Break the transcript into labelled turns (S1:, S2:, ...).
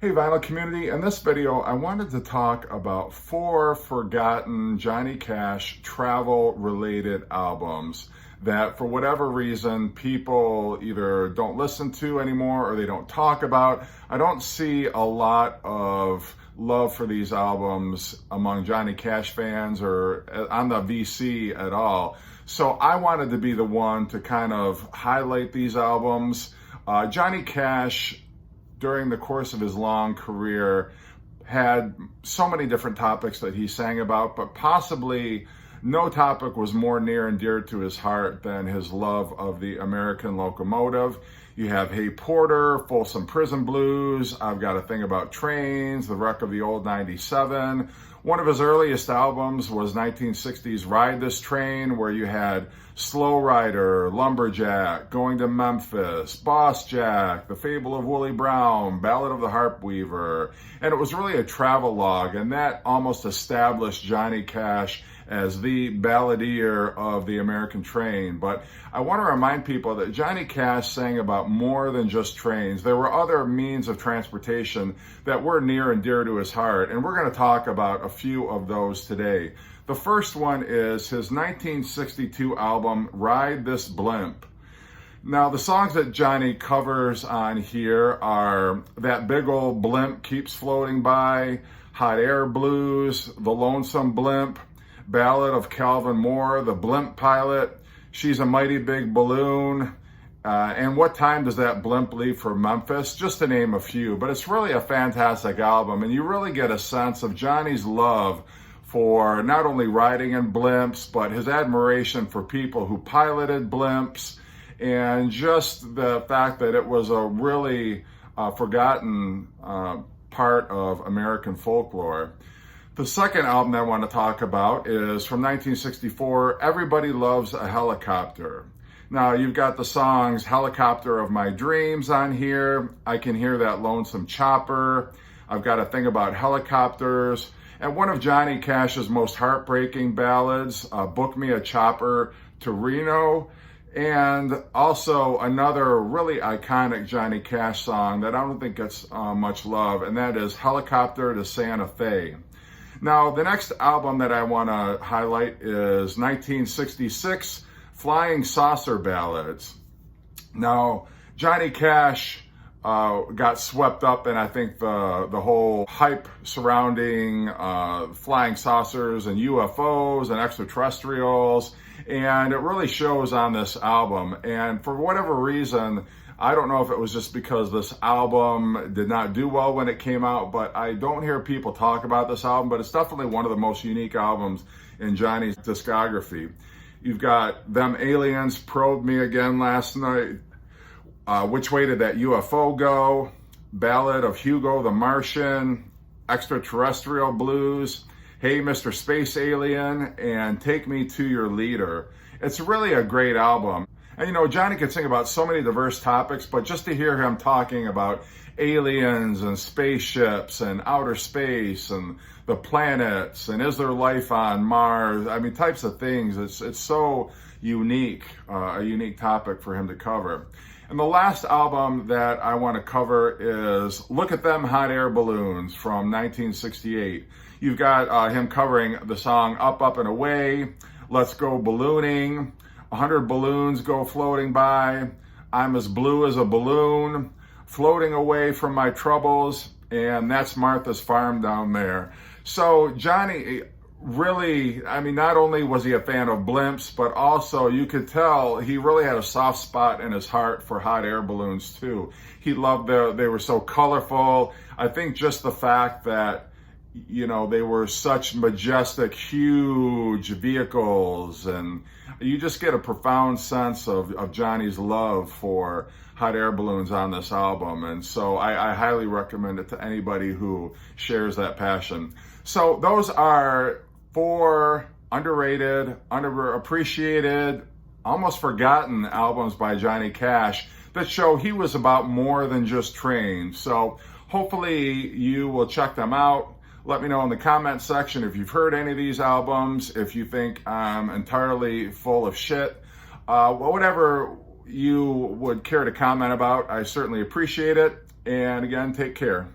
S1: Hey vinyl community, in this video I wanted to talk about 4 forgotten Johnny Cash travel related albums that for whatever reason people either don't listen to anymore or they don't talk about. I don't see a lot of love for these albums among Johnny Cash fans or on the VC at all. So I wanted to be the one to kind of highlight these albums. Johnny Cash, during the course of his long career, had so many different topics that he sang about, but possibly no topic was more near and dear to his heart than his love of the American Locomotive. You have Hey Porter, Folsom Prison Blues, I've Got a Thing About Trains, The Wreck of the Old 97. One of his earliest albums was 1960's Ride This Train, where you had Slow Rider, Lumberjack, Going to Memphis, Boss Jack, The Fable of Willie Brown, Ballad of the Harp Weaver. And it was really a travel log, and that almost established Johnny Cash as the balladeer of the American train. But I want to remind people that Johnny Cash sang about more than just trains. There were other means of transportation that were near and dear to his heart, and we're going to talk about a few of those today. The first one is his 1962 album, Ride This Blimp. Now, the songs that Johnny covers on here are That Big Old Blimp Keeps Floating By, Hot Air Blues, The Lonesome Blimp, Ballad of Calvin Moore, The Blimp Pilot, She's a Mighty Big Balloon, and What Time Does That Blimp Leave for Memphis, just to name a few. But it's really a fantastic album, and you really get a sense of Johnny's love for not only riding in blimps, but his admiration for people who piloted blimps, and just the fact that it was a really forgotten part of American folklore. The second album that I want to talk about is from 1964, Everybody Loves a Helicopter. Now, you've got the songs Helicopter of My Dreams on here, I Can Hear That Lonesome Chopper, I've Got a Thing About Helicopters, and one of Johnny Cash's most heartbreaking ballads, Book Me a Chopper to Reno, and also another really iconic Johnny Cash song that I don't think gets much love, and that is Helicopter to Santa Fe. Now, the next album that I want to highlight is 1966, Flying Saucer Ballads. Now, Johnny Cash got swept up in, I think, the whole hype surrounding flying saucers and UFOs and extraterrestrials, and it really shows on this album. And for whatever reason, I don't know if it was just because this album did not do well when it came out, but I don't hear people talk about this album, but it's definitely one of the most unique albums in Johnny's discography. You've got Them Aliens Probed Me Again Last Night, Which Way Did That UFO Go, Ballad of Hugo the Martian, Extraterrestrial Blues, Hey Mr. Space Alien, and Take Me to Your Leader. It's really a great album. And you know, Johnny could sing about so many diverse topics, but just to hear him talking about aliens and spaceships and outer space and the planets and is there life on Mars, I mean, types of things, it's so unique, a unique topic for him to cover. And the last album that I want to cover is Look at Them Hot Air Balloons from 1968. You've got him covering the song Up, Up and Away, Let's Go Ballooning, 100 balloons go floating by, I'm as blue as a balloon, floating away from my troubles, and that's Martha's Farm down there. So Johnny really, I mean, not only was he a fan of blimps, but also you could tell he really had a soft spot in his heart for hot air balloons too. He loved they were so colorful. I think just the fact that, you know, they were such majestic, huge vehicles, and you just get a profound sense of Johnny's love for hot air balloons on this album. And so I highly recommend it to anybody who shares that passion. So those are 4 underrated, underappreciated, almost forgotten albums by Johnny Cash that show he was about more than just trains. So hopefully you will check them out. Let me know in the comment section if you've heard any of these albums, if you think I'm entirely full of shit. Whatever you would care to comment about, I certainly appreciate it. And again, take care.